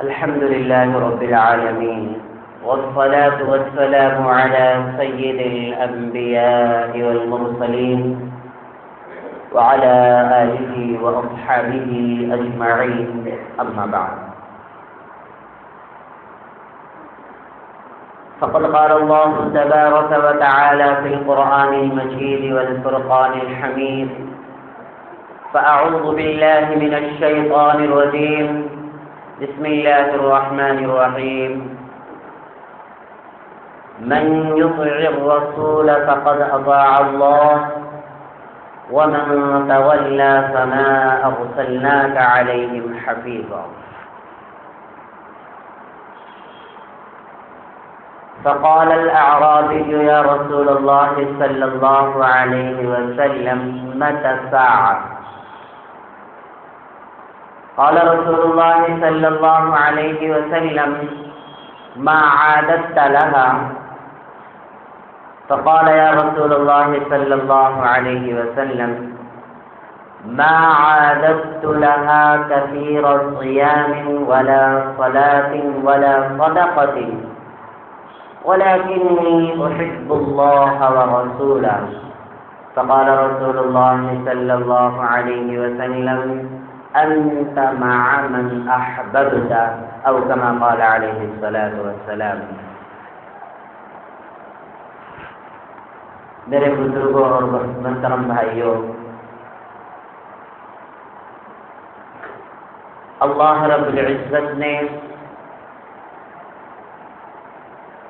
الحمد لله رب العالمين، والصلاة والسلام على سيد الأنبياء والمرسلين وعلى آله وأصحابه أجمعين، أما بعد. فقد قال الله تبارك وتعالى في القرآن المجيد والفرقان الحميد: فأعوذ بالله من الشيطان الرجيم، بسم الله الرحمن الرحيم. من يطع الرسول فقد أطاع الله ومن تولى فما أرسلناك عليهم حفيظا. فقال الأعرابي: يا رسول الله صلى الله عليه وسلم، متى الساعة؟ قال رسول الله صلى الله عليه وسلم: ما عادت لها؟ فقال يا رسول الله صلى الله عليه وسلم: ما عادت لها كثير صيام ولا صلاة ولا صدقة، ولكني أحب الله ورسوله. فقال رسول الله صلى الله عليه وسلم: أنت مع من أحببت، أو كما قال عليه الصلاة والسلام. میرے بزرگوں اور محترم بھائیوں، اللہ رب العزت نے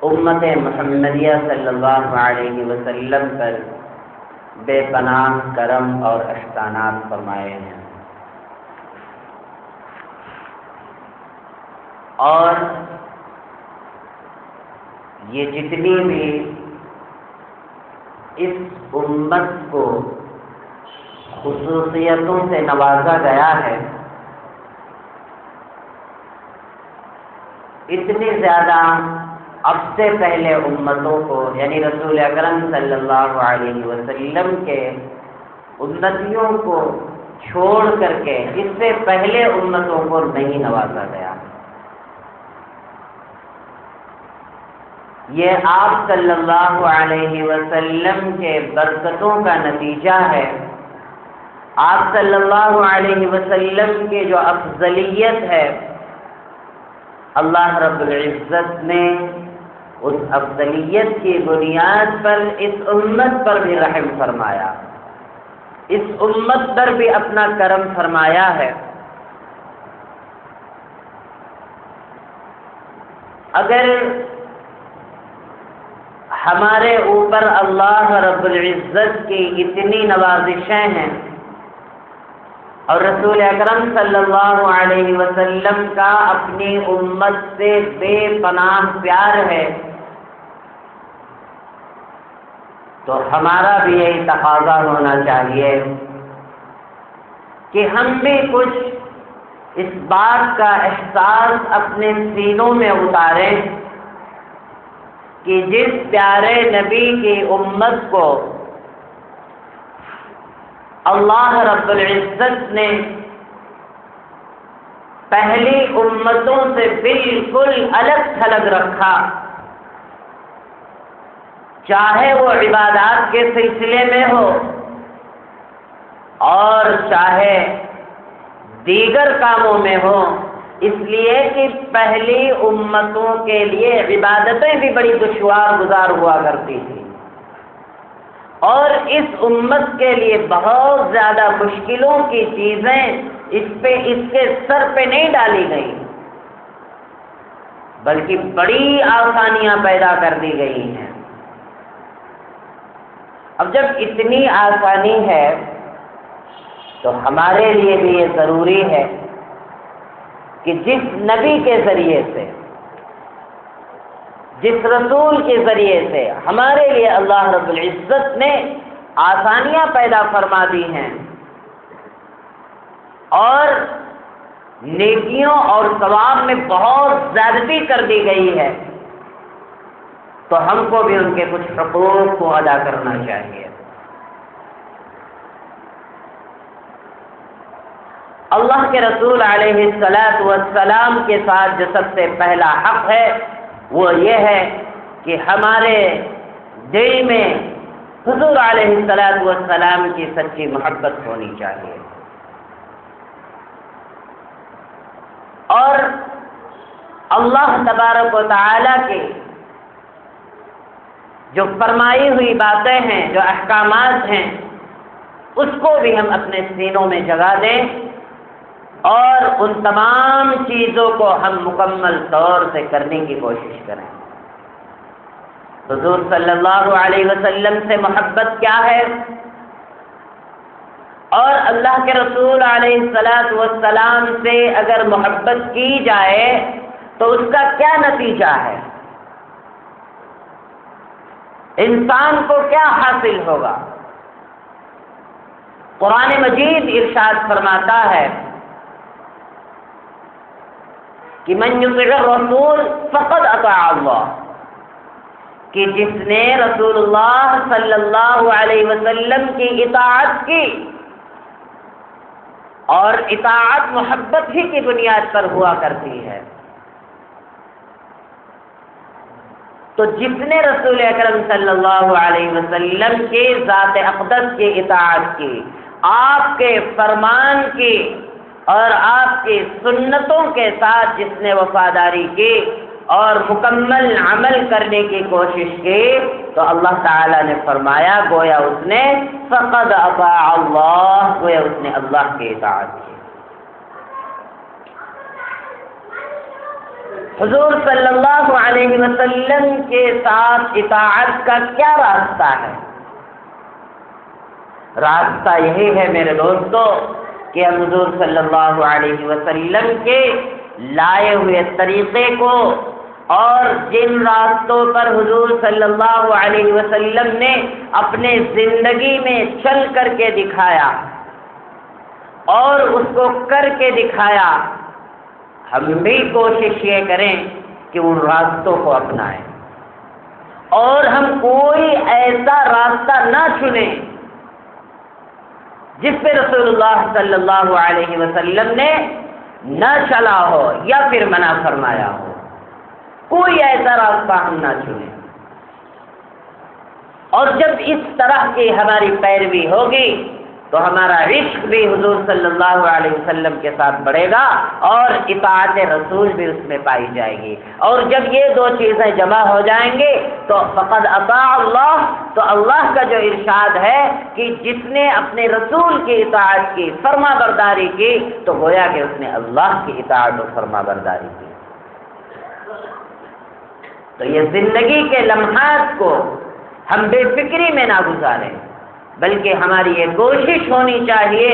امت محمدیہ صلی اللہ علیہ وسلم پر بے پناہ کرم اور احسانات فرمائے ہیں، اور یہ جتنی بھی اس امت کو خصوصیتوں سے نوازا گیا ہے، اتنی زیادہ اب سے پہلے امتوں کو، یعنی رسول اکرم صلی اللہ علیہ وسلم کے امتیوں کو چھوڑ کر کے اس سے پہلے امتوں کو نہیں نوازا گیا. یہ آپ صلی اللہ علیہ وسلم کے برکتوں کا نتیجہ ہے. آپ صلی اللہ علیہ وسلم کی جو افضلیت ہے، اللہ رب العزت نے اس افضلیت کی بنیاد پر اس امت پر بھی رحم فرمایا، اس امت پر بھی اپنا کرم فرمایا ہے. اگر ہمارے اوپر اللہ رب العزت کی اتنی نوازشیں ہیں اور رسول اکرم صلی اللہ علیہ وسلم کا اپنی امت سے بے پناہ پیار ہے، تو ہمارا بھی یہی تقاضا ہونا چاہیے کہ ہم بھی کچھ اس بات کا احساس اپنے سینوں میں اتاریں کہ جس پیارے نبی کی امت کو اللہ رب العزت نے پہلی امتوں سے بالکل الگ تھلگ رکھا، چاہے وہ عبادات کے سلسلے میں ہو اور چاہے دیگر کاموں میں ہو، اس لیے کہ پہلی امتوں کے لیے عبادتیں بھی بڑی دشوار گزار ہوا کرتی تھی، اور اس امت کے لیے بہت زیادہ مشکلوں کی چیزیں اس کے سر پہ نہیں ڈالی گئیں، بلکہ بڑی آسانیاں پیدا کر دی گئی ہیں. اب جب اتنی آسانی ہے تو ہمارے لیے بھی یہ ضروری ہے کہ جس نبی کے ذریعے سے، جس رسول کے ذریعے سے ہمارے لیے اللہ رب العزت نے آسانیاں پیدا فرما دی ہیں اور نیکیوں اور ثواب میں بہت زیادتی کر دی گئی ہے، تو ہم کو بھی ان کے کچھ حقوق کو ادا کرنا چاہیے. اللہ کے رسول علیہ السلام کے ساتھ جو سب سے پہلا حق ہے وہ یہ ہے کہ ہمارے دل میں حضور علیہ السلام کی سچی محبت ہونی چاہیے، اور اللہ تبارک و تعالی کے جو فرمائی ہوئی باتیں ہیں، جو احکامات ہیں، اس کو بھی ہم اپنے سینوں میں جگا دیں اور ان تمام چیزوں کو ہم مکمل طور سے کرنے کی کوشش کریں۔ حضور صلی اللہ علیہ وسلم سے محبت کیا ہے، اور اللہ کے رسول علیہ السلام سے اگر محبت کی جائے تو اس کا کیا نتیجہ ہے، انسان کو کیا حاصل ہوگا؟ قرآن مجید ارشاد فرماتا ہے کہ من یطع الرسول فقد اطاع اللہ، کہ جس نے رسول اللہ صلی اللہ علیہ وسلم کی اطاعت کی، اور اطاعت محبت ہی کی بنیاد پر ہوا کرتی ہے، تو جس نے رسول اکرم صلی اللہ علیہ وسلم کے ذات اقدس کی اطاعت کی، آپ کے فرمان کی اور آپ کی سنتوں کے ساتھ جس نے وفاداری کی اور مکمل عمل کرنے کی کوشش کی، تو اللہ تعالی نے فرمایا گویا اس نے فقد اطاع اللہ، گویا اس نے اللہ کی اطاعت کی۔ حضور صلی اللہ علیہ وسلم کے ساتھ اطاعت کا کیا راستہ ہے؟ راستہ یہی ہے میرے دوستو کہ ہم حضور صلی اللہ علیہ وسلم کے لائے ہوئے طریقے کو اور جن راستوں پر حضور صلی اللہ علیہ وسلم نے اپنے زندگی میں چل کر کے دکھایا اور اس کو کر کے دکھایا، ہم بھی کوشش یہ کریں کہ ان راستوں کو اپنائیں، اور ہم کوئی ایسا راستہ نہ چنیں جس پہ رسول اللہ صلی اللہ علیہ وسلم نے نہ چلا ہو یا پھر منع فرمایا ہو، کوئی ایسا راستہ ہم نہ چنیں۔ اور جب اس طرح کی ہماری پیروی ہوگی تو ہمارا عشق بھی حضور صلی اللہ علیہ وسلم کے ساتھ بڑھے گا اور اطاعت رسول بھی اس میں پائی جائے گی، اور جب یہ دو چیزیں جمع ہو جائیں گے تو فقد اطاع اللہ، تو اللہ کا جو ارشاد ہے کہ جس نے اپنے رسول کی اطاعت کی، فرما برداری کی، تو گویا کہ اس نے اللہ کی اطاعت و فرما برداری کی۔ تو یہ زندگی کے لمحات کو ہم بے فکری میں نہ گزاریں، بلکہ ہماری یہ کوشش ہونی چاہیے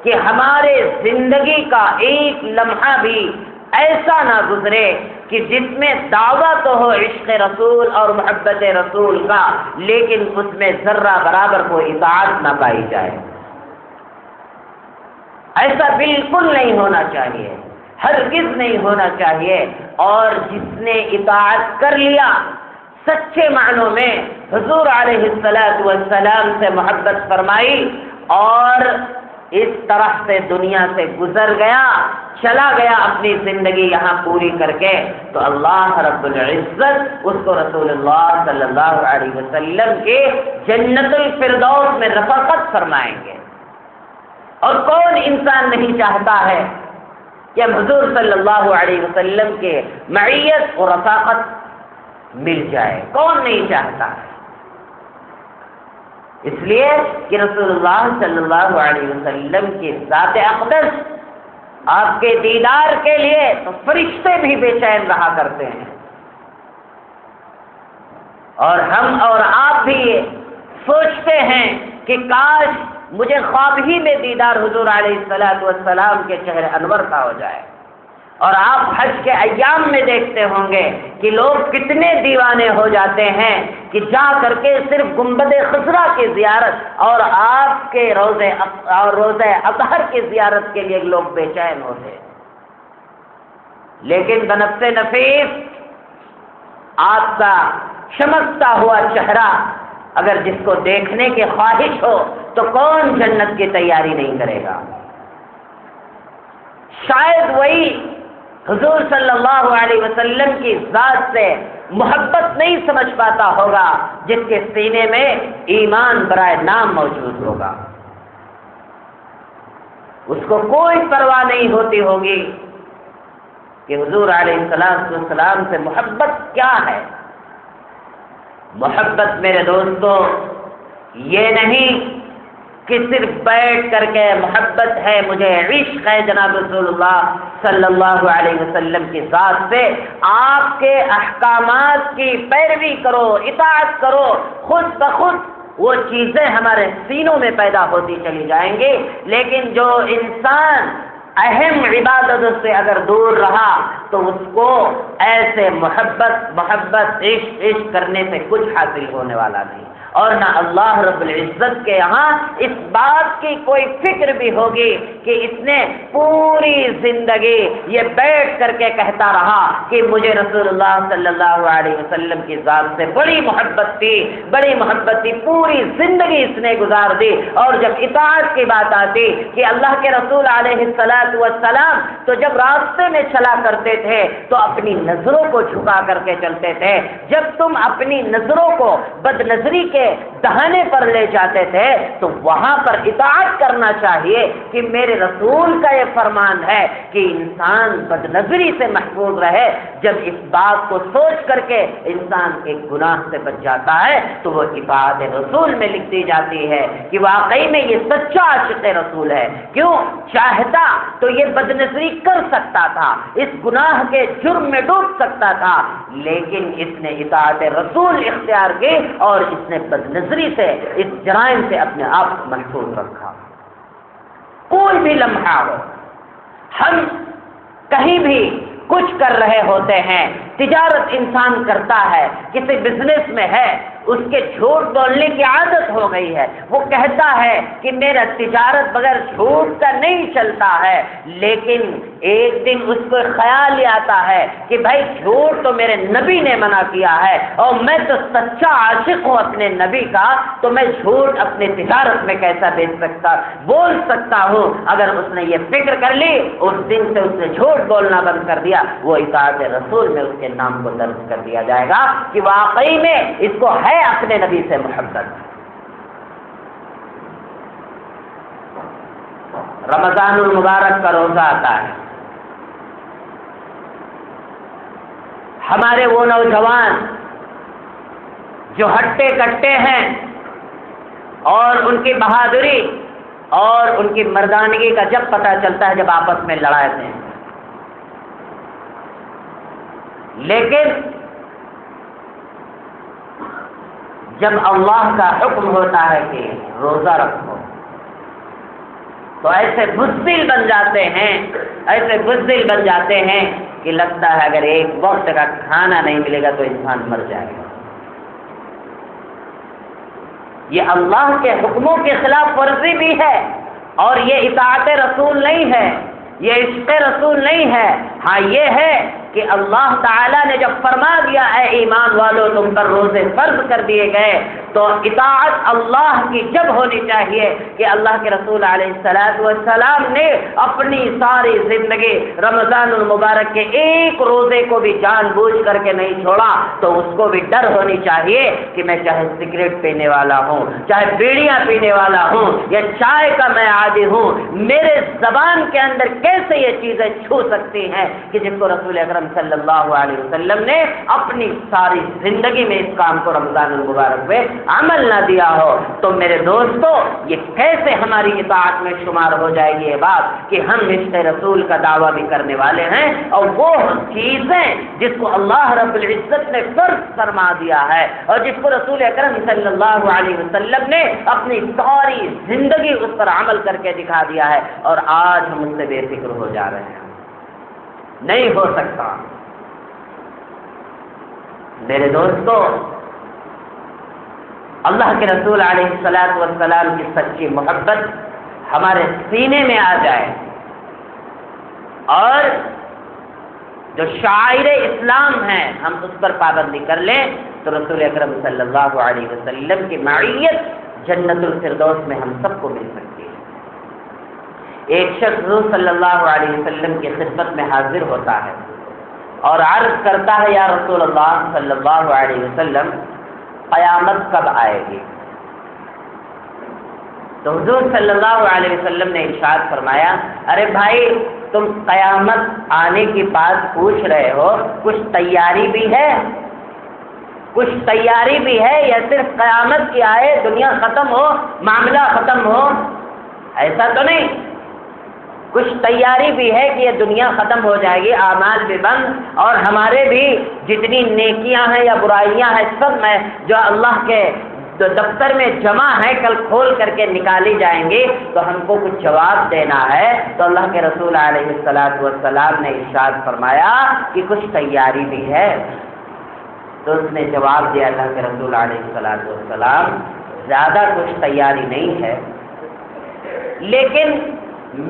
کہ ہمارے زندگی کا ایک لمحہ بھی ایسا نہ گزرے کہ جس میں دعویٰ تو ہو عشق رسول اور محبت رسول کا، لیکن اس میں ذرہ برابر کوئی اطاعت نہ پائی جائے۔ ایسا بالکل نہیں ہونا چاہیے، ہرگز نہیں ہونا چاہیے۔ اور جس نے اطاعت کر لیا، سچے معنوں میں حضور علیہ السلام سے محبت فرمائی اور اس طرح سے دنیا سے گزر گیا، چلا گیا اپنی زندگی یہاں پوری کر کے، تو اللہ رب العزت اس کو رسول اللہ صلی اللہ علیہ وسلم کے جنت الفردوس میں رفاقت فرمائیں گے۔ اور کون انسان نہیں چاہتا ہے کہ ہم حضور صلی اللہ علیہ وسلم کے معیت اور رفاقت مل جائے؟ کون نہیں چاہتا ہے؟ اس لیے کہ رسول اللہ صلی اللہ علیہ وسلم کی ذات اقدس آپ کے دیدار کے لیے تو فرشتے بھی بے چین رہا کرتے ہیں، اور ہم اور آپ بھی سوچتے ہیں کہ کاش مجھے خواب ہی میں دیدار حضور علیہ السلام کے چہرے انور کا ہو جائے۔ اور آپ حج کے ایام میں دیکھتے ہوں گے کہ لوگ کتنے دیوانے ہو جاتے ہیں کہ جا کر کے صرف گنبد خضرا کی زیارت اور آپ کے روضہ اطہر کی زیارت کے لیے لوگ بے چین ہوتے، لیکن بنفس نفیس آپ کا چمکتا ہوا چہرہ اگر جس کو دیکھنے کی خواہش ہو تو کون جنت کی تیاری نہیں کرے گا؟ شاید وہی حضور صلی اللہ علیہ وسلم کی ذات سے محبت نہیں سمجھ پاتا ہوگا جس کے سینے میں ایمان برائے نام موجود ہوگا. اس کو کوئی پرواہ نہیں ہوتی ہوگی کہ حضور علیہ السلام سے محبت کیا ہے. محبت میرے دوستو یہ نہیں کہ صرف بیٹھ کر کے محبت ہے، مجھے عشق ہے جناب رسول اللہ صلی اللہ علیہ وسلم کی ذات سے. آپ کے احکامات کی پیروی کرو، اطاعت کرو، خود بخود وہ چیزیں ہمارے سینوں میں پیدا ہوتی چلی جائیں گی. لیکن جو انسان اہم عبادتوں سے اگر دور رہا تو اس کو ایسے محبت عشق کرنے سے کچھ حاصل ہونے والا نہیں، اور نہ اللہ رب العزت کے یہاں اس بات کی کوئی فکر بھی ہوگی کہ اس نے پوری زندگی یہ بیٹھ کر کے کہتا رہا کہ مجھے رسول اللہ صلی اللہ علیہ وسلم کی ذات سے بڑی محبت تھی، پوری زندگی اس نے گزار دی. اور جب اطاعت کی بات آتی کہ اللہ کے رسول علیہ السلام تو جب راستے میں چلا کرتے تھے تو اپنی نظروں کو جھکا کر کے چلتے تھے. جب تم اپنی نظروں کو بد نظری کے دہانے پر لے جاتے تھے تو وہاں پر اطاعت کرنا چاہیے کہ میرے رسول کا یہ فرمان ہے کہ انسان بد نظری سے محفوظ رہے. جب اس بات کو سوچ کر کے انسان ایک گناہ سے بچ جاتا ہے تو وہ اطاعت رسول میں لکھ دی جاتی ہے کہ واقعی میں یہ سچا عاشق رسول ہے. کیوں؟ چاہتا تو یہ بد نظری کر سکتا تھا، اس گناہ کے جرم میں ڈوب سکتا تھا، لیکن اس نے اطاعت رسول اختیار کی اور اس نے بد نظری سے، اس جرائم سے اپنے آپ کو محفوظ رکھا. کوئی بھی لمحہ ہو، ہم کہیں بھی کچھ کر رہے ہوتے ہیں، تجارت انسان کرتا ہے، کسی بزنس میں ہے، اس کے جھوٹ بولنے کی عادت ہو گئی ہے، وہ کہتا ہے کہ میرا تجارت بغیر جھوٹ کا نہیں چلتا ہے، لیکن ایک دن اس کو خیال یہ آتا ہے کہ بھائی جھوٹ تو میرے نبی نے منع کیا ہے اور میں تو سچا عاشق ہوں اپنے نبی کا، تو میں جھوٹ اپنے تجارت میں کیسا بول سکتا ہوں. اگر اس نے یہ فکر کر لی، اس دن سے اس نے جھوٹ بولنا بند کر دیا، وہ اطاعت رسول میں اس کے نام کو درج کر دیا جائے گا کہ واقعی میں اس کو ہے اپنے نبی سے محبت. رمضان المبارک کا روزہ آتا ہے، ہمارے وہ نوجوان جو ہٹے کٹے ہیں اور ان کی بہادری اور ان کی مردانگی کا جب پتہ چلتا ہے جب آپس میں لڑائے تھے، لیکن جب اللہ کا حکم ہوتا ہے کہ روزہ رکھو تو ایسے بزدل بن جاتے ہیں کہ لگتا ہے اگر ایک وقت کا کھانا نہیں ملے گا تو انسان مر جائے گا. یہ اللہ کے حکموں کے خلاف ورزی بھی ہے اور یہ اطاعت رسول نہیں ہے، یہ عشق رسول نہیں ہے. ہاں یہ ہے کہ اللہ تعالیٰ نے جب فرما دیا اے ایمان والو تم پر روزے فرض کر دیے گئے تو اطاعت اللہ کی جب ہونی چاہیے کہ اللہ کے رسول علیہ السلام نے اپنی ساری زندگی رمضان المبارک کے ایک روزے کو بھی جان بوجھ کر کے نہیں چھوڑا، تو اس کو بھی ڈر ہونی چاہیے کہ میں چاہے سگریٹ پینے والا ہوں، چاہے بیڑیاں پینے والا ہوں یا چائے کا میں عادی ہوں، میرے زبان کے اندر کیسے یہ چیزیں چھو سکتی ہیں کہ جن کو رسول اکرم صلی اللہ علیہ وسلم نے اپنی ساری زندگی میں اس کام کو رمضان المبارک میں عمل نہ دیا ہو. تو میرے دوستو یہ کیسے ہماری اطاعت میں شمار ہو جائے گی یہ بات کہ ہم عشق رسول کا دعویٰ بھی کرنے والے ہیں اور وہ چیزیں جس کو اللہ رب العزت نے فرض فرما دیا ہے اور جس کو رسول اکرم صلی اللہ علیہ وسلم نے اپنی ساری زندگی اس پر عمل کر کے دکھا دیا ہے، اور آج ہم ان سے بے فکر ہو جا رہے ہیں. نہیں ہو سکتا. میرے دوستو اللہ کے رسول علیہ السلام کی سچی محبت ہمارے سینے میں آ جائے اور جو شاعر اسلام ہیں ہم اس پر پابندی کر لیں تو رسول اکرم صلی اللہ علیہ وسلم کی معیت جنت الفردوس میں ہم سب کو مل سکتی ہے. ایک شخص حضور صلی اللہ علیہ وسلم کی خدمت میں حاضر ہوتا ہے اور عرض کرتا ہے یا رسول اللہ صلی اللہ علیہ وسلم قیامت کب آئے گی؟ تو حضور صلی اللہ علیہ وسلم نے ارشاد فرمایا ارے بھائی تم قیامت آنے کی بات پوچھ رہے ہو، کچھ تیاری بھی ہے؟ کچھ تیاری بھی ہے یا صرف قیامت کی آئے دنیا ختم ہو معاملہ ختم ہو؟ ایسا تو نہیں، کچھ تیاری بھی ہے کہ یہ دنیا ختم ہو جائے گی، اعمال بھی بند اور ہمارے بھی جتنی نیکیاں ہیں یا برائیاں ہیں سب میں جو اللہ کے دفتر میں جمع ہے کل کھول کر کے نکالی جائیں گی، تو ہم کو کچھ جواب دینا ہے۔ تو اللہ کے رسول علیہ السلام نے ارشاد فرمایا کہ کچھ تیاری بھی ہے۔ تو اس نے جواب دیا اللہ کے رسول علیہ السلام زیادہ کچھ تیاری نہیں ہے، لیکن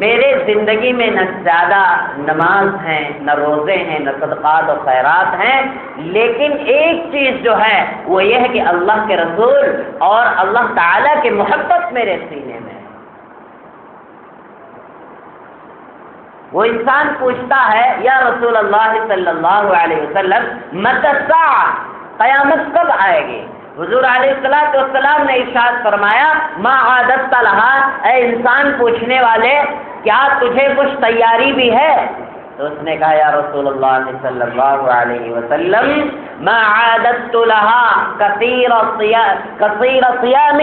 میرے زندگی میں نہ زیادہ نماز ہیں، نہ روزے ہیں، نہ صدقات و خیرات ہیں، لیکن ایک چیز جو ہے وہ یہ ہے کہ اللہ کے رسول اور اللہ تعالیٰ کی محبت میرے سینے میں ہے۔ وہ انسان پوچھتا ہے یا رسول اللہ صلی اللہ علیہ وسلم متی الساعہ، قیامت کب آئے گی؟ حضور علیہ السلام نے ارشاد فرمایا ما عادت لہا، اے انسان پوچھنے والے کیا تجھے کچھ تیاری بھی ہے؟ تو اس نے کہا یا رسول اللہ صلی اللہ علیہ وسلم ما عادت لہا کثیر صیام،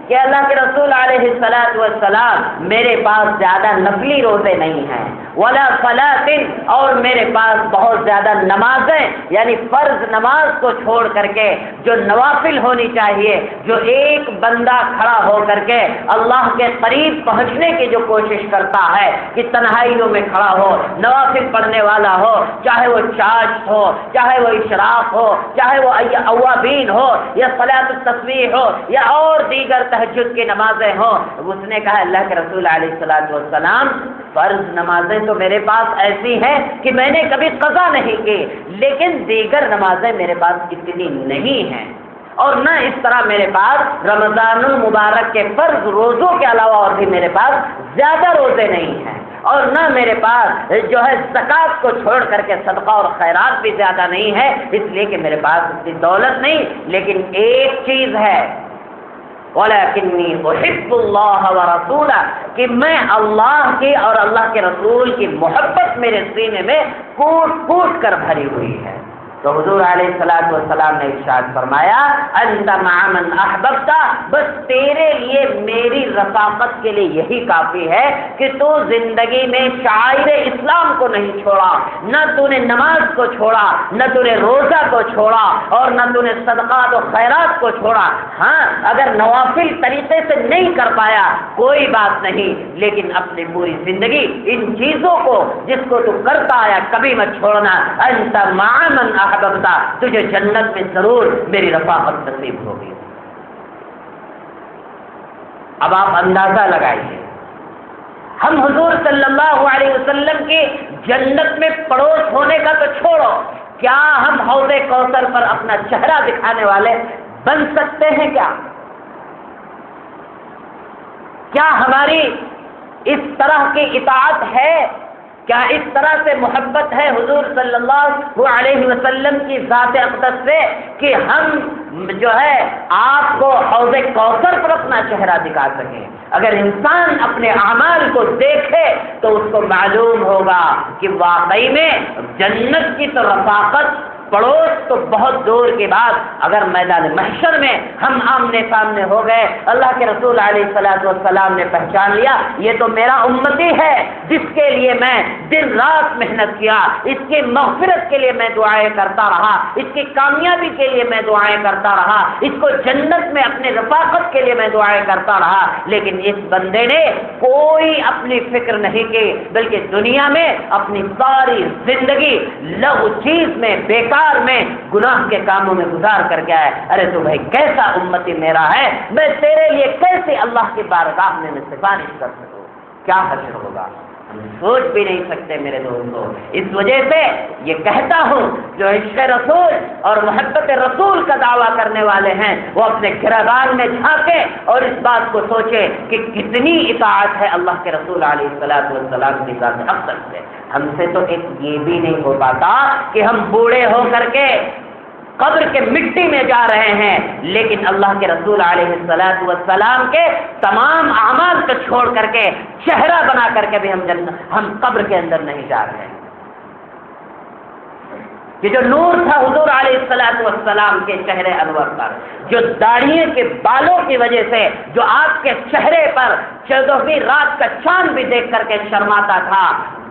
کہ اللہ کے رسول علیہ السلام میرے پاس زیادہ نفلی روزے نہیں ہیں، ولا صلاۃ، اور میرے پاس بہت زیادہ نمازیں یعنی فرض نماز کو چھوڑ کر کے جو نوافل ہونی چاہیے، جو ایک بندہ کھڑا ہو کر کے اللہ کے قریب پہنچنے کی جو کوشش کرتا ہے کہ تنہائیوں میں کھڑا ہو نوافل پڑھنے والا ہو، چاہے وہ چاشت ہو، چاہے وہ اشراق ہو، چاہے وہ اوابین ہو یا صلاۃ التسبیح ہو یا اور دیگر تہجد کی نمازیں ہوں۔ اس نے کہا اللہ کے رسول علیہ السلام فرض نمازیں تو میرے پاس ایسی ہیں کہ میں نے کبھی قضا نہیں کی، لیکن دیگر نمازیں میرے پاس اتنی نہیں ہیں، اور نہ اس طرح میرے پاس رمضان المبارک کے فرض روزوں کے علاوہ اور بھی میرے پاس زیادہ روزے نہیں ہیں، اور نہ میرے پاس جو ہے زکوٰۃ کو چھوڑ کر کے صدقہ اور خیرات بھی زیادہ نہیں ہے، اس لیے کہ میرے پاس اتنی دولت نہیں، لیکن ایک چیز ہے وَلَكِنِّي أُحِبُّ اللَّهَ وَرَسُولَهُ، کہ میں اللہ کی اور اللہ کے رسول کی محبت میرے سینے میں کوٹ کوٹ کر بھری ہوئی ہے۔ تو حضور علیہ السلام نے ارشاد فرمایا انت مع من احببت، بس تیرے لیے میری رفاقت کے لیے یہی کافی ہے کہ تو زندگی میں شعائر اسلام کو نہیں چھوڑا، نہ تو نے نماز کو چھوڑا، نہ تو نے روزہ کو چھوڑا، اور نہ تو نے صدقات و خیرات کو چھوڑا۔ ہاں اگر نوافل طریقے سے نہیں کر پایا کوئی بات نہیں، لیکن اپنی پوری زندگی ان چیزوں کو جس کو تو کرتا آیا کبھی مت چھوڑنا۔ انت مع من احببتا، تجھے جنت میں ضرور میری رفاقت نصیب ہوگی۔ اب آپ اندازہ لگائیے، ہم حضور صلی اللہ علیہ وسلم کی جنت میں پڑوس ہونے کا تو چھوڑو، کیا ہم حوض کوثر پر اپنا چہرہ دکھانے والے بن سکتے ہیں؟ کیا ہماری اس طرح کی اطاعت ہے؟ کیا اس طرح سے محبت ہے حضور صلی اللہ علیہ وسلم کی ذات اقدس سے کہ ہم جو ہے آپ کو حوض کوثر پر اپنا چہرہ دکھا سکیں؟ اگر انسان اپنے اعمال کو دیکھے تو اس کو معلوم ہوگا کہ واقعی میں جنت کی تو رفاقت پڑوس تو بہت دور کے بعد اگر میدان محشر میں ہم آمنے سامنے ہو گئے، اللہ کے رسول علیہ السلام نے پہچان لیا یہ تو میرا امتی ہے جس کے لیے میں دن رات محنت کیا، اس کی مغفرت کے لیے میں دعائیں کرتا رہا، اس کی کامیابی کے لیے میں دعائیں کرتا رہا، اس کو جنت میں اپنے رفاقت کے لیے میں دعائیں کرتا رہا، لیکن اس بندے نے کوئی اپنی فکر نہیں کی، بلکہ دنیا میں اپنی ساری زندگی لغو چیز میں بیکار میں گناہ کے کاموں میں گزار کر کے آئے۔ ارے تو بھائی کیسا امتی میرا ہے، میں تیرے لیے کیسے اللہ کی بارگاہ میں سفارش کر سکوں؟ کیا حشر ہوگا؟ ہم سوچ بھی نہیں سکتے میرے دوستوں. اس وجہ سے یہ کہتا ہوں جو عشق رسول اور محبت رسول کا دعویٰ کرنے والے ہیں وہ اپنے گریبان میں جھانکے اور اس بات کو سوچے کہ کتنی اطاعت ہے اللہ کے رسول علیہ الصلوۃ والسلام کی ذات اقدس سے. ہم سے تو ایک یہ بھی نہیں ہو پاتا کہ ہم بوڑھے ہو کر کے قبر کے مٹی میں جا رہے ہیں، لیکن اللہ کے رسول علیہ الصلوۃ والسلام کے تمام اعمال کو چھوڑ کر کے چہرہ بنا کر کے بھی ہم قبر کے اندر نہیں جا رہے ہیں. کہ جو نور تھا حضور علیہ الصلوۃ والسلام کے چہرے انور پر، جو داڑھی کے بالوں کی وجہ سے جو آپ کے چہرے پر 14ویں رات کا چاند بھی دیکھ کر کے شرماتا تھا،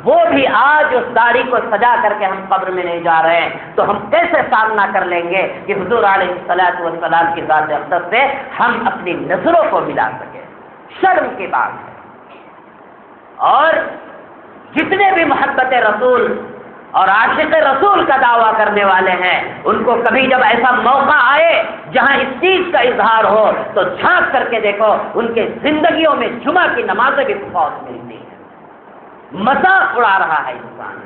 وہ بھی آج اس داڑھی کو سجا کر کے ہم قبر میں نہیں جا رہے ہیں، تو ہم کیسے سامنا کر لیں گے کہ حضور علیہ الصلوۃ والسلام کی ذات اقدس سے ہم اپنی نظروں کو ملا سکیں؟ شرم کی بات ہے. اور جتنے بھی محبت رسول اور عاشق رسول کا دعویٰ کرنے والے ہیں، ان کو کبھی جب ایسا موقع آئے جہاں اس چیز کا اظہار ہو تو جھانک کر کے دیکھو ان کے زندگیوں میں جمعہ کی نمازیں بھی بہت ملتی ہیں. مذاق اڑا رہا ہے انسان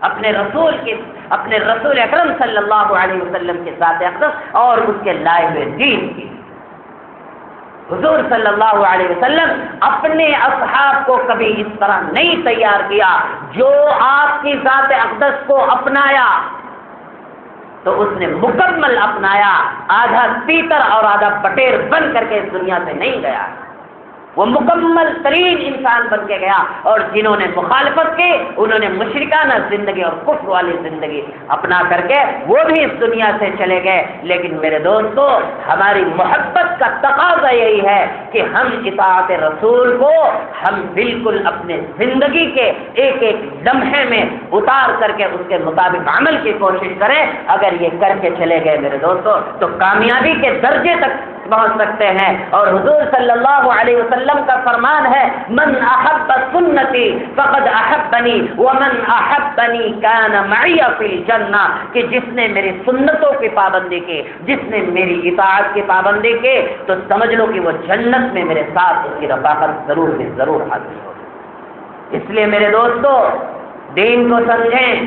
اپنے رسول اکرم صلی اللہ علیہ وسلم کے ذات اقدس اور اس کے لائے ہوئے دین کی. حضور صلی اللہ علیہ وسلم اپنے اصحاب کو کبھی اس طرح نہیں تیار کیا. جو آپ کی ذات اقدس کو اپنایا تو اس نے مکمل اپنایا، آدھا تیتر اور آدھا بٹیر بن کر کے اس دنیا سے نہیں گیا. وہ مکمل ترین انسان بن کے گیا. اور جنہوں نے مخالفت کی انہوں نے مشرکانہ زندگی اور کفر والی زندگی اپنا کر کے وہ بھی اس دنیا سے چلے گئے. لیکن میرے دوستو، ہماری محبت کا تقاضا یہی ہے کہ ہم اطاعت رسول کو ہم بالکل اپنے زندگی کے ایک ایک لمحے میں اتار کر کے اس کے مطابق عمل کی کوشش کریں. اگر یہ کر کے چلے گئے میرے دوستو تو کامیابی کے درجے تک پہنچ سکتے ہیں. اور حضور صلی اللہ علیہ وسلم کا فرمان ہے، من احب سنتی فقد احبنی ومن احبنی کان معی فی الجنہ، کہ جس نے میری سنتوں کی پابندی کی، جس نے میری اطاعت کی پابندی کی، تو سمجھ لو کہ وہ جنت میں میرے ساتھ اس کی رفاقت ضرور بھی ضرور حاصل ہوگی. اس لیے میرے دوستو، دین کو سمجھیں،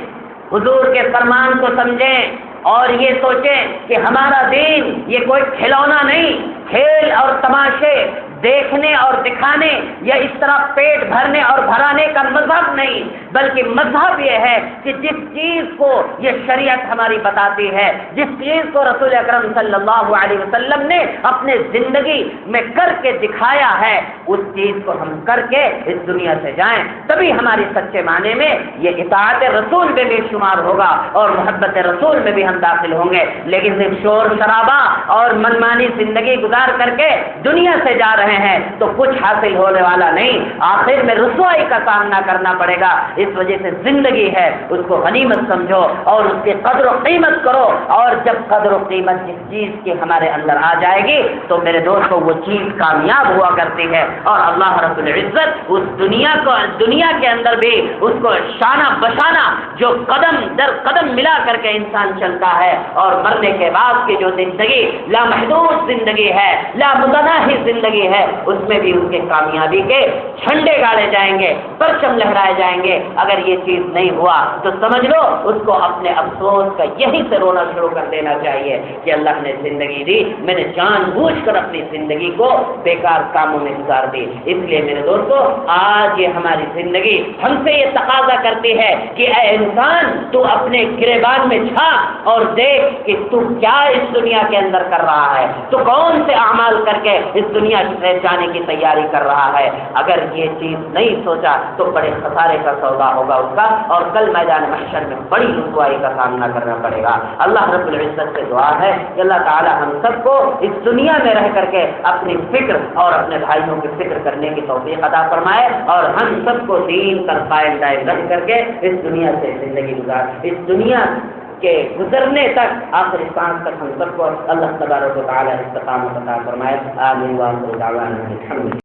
حضور کے فرمان کو سمجھیں اور یہ سوچیں کہ ہمارا دین یہ کوئی کھلونا نہیں، کھیل اور تماشے دیکھنے اور دکھانے یا اس طرح پیٹ بھرنے اور بھرانے کا مذہب نہیں، بلکہ مذہب یہ ہے کہ جس چیز کو یہ شریعت ہماری بتاتی ہے، جس چیز کو رسول اکرم صلی اللہ علیہ وسلم نے اپنے زندگی میں کر کے دکھایا ہے، اس چیز کو ہم کر کے اس دنیا سے جائیں. تبھی ہماری سچے معنی میں یہ اطاعت رسول میں بھی شمار ہوگا اور محبت رسول میں بھی ہم داخل ہوں گے. لیکن صرف شور شرابہ اور منمانی زندگی گزار کر کے دنیا سے جا رہے ہیں تو کچھ حاصل ہونے والا نہیں، آخر میں رسوائی کا سامنا کرنا پڑے گا. اس وجہ سے زندگی ہے اس کو غنیمت سمجھو اور اس کی قدر و قیمت کرو. اور جب قدر و قیمت جس چیز کی ہمارے اندر آ جائے گی تو میرے دوستوں وہ چیز کامیاب ہوا کرتی ہے. اور اللہ رب العزت اس دنیا کے اندر بھی اس کو شانہ بشانہ جو قدم در قدم ملا کر کے انسان چلتا ہے اور مرنے کے بعد کی جو زندگی لامحدود زندگی ہے، لامتناہی زندگی ہے، اس میں بھی اس کے کامیابی کے جھنڈے گاڑے جائیں گے، پرچم لہرائے جائیں گے. اگر یہ چیز نہیں ہوا تو سمجھ لو اس کو اپنے افسوس کا یہیں سے رونا شروع کر دینا چاہیے کہ اللہ نے زندگی دی، میں نے جان بوجھ کر اپنی زندگی کو بیکار کاموں میں گزار دی. اس لیے میرے دوستو، آج یہ ہماری زندگی ہم سے یہ تقاضا کرتی ہے کہ اے انسان، تو اپنے گریبان میں جھانک اور دیکھ کہ تو کیا اس دنیا کے اندر کر رہا ہے، تو کون سے اعمال کر کے اس دنیا سے جانے کی تیاری کر رہا ہے. اگر یہ چیز نہیں سوچا تو بڑے خسارے کا سودا ہوگا اس کا، اور کل میدان محشر میں بڑی رسوائی کا سامنا کرنا پڑے گا. اللہ رب العزت سے دعا ہے کہ اللہ تعالی ہم سب کو اس دنیا میں رہ کر کے اپنی فکر اور اپنے بھائیوں کی فکر کرنے کی توفیق عطا فرمائے، اور ہم سب کو دین پر قائم دائم رہ کر کے اس دنیا سے زندگی اس دنیا کے گزرنے تک آخری سانس تک ہم سب کو اللہ تبارک و تعالی استقامت عطا فرمائے. آمین.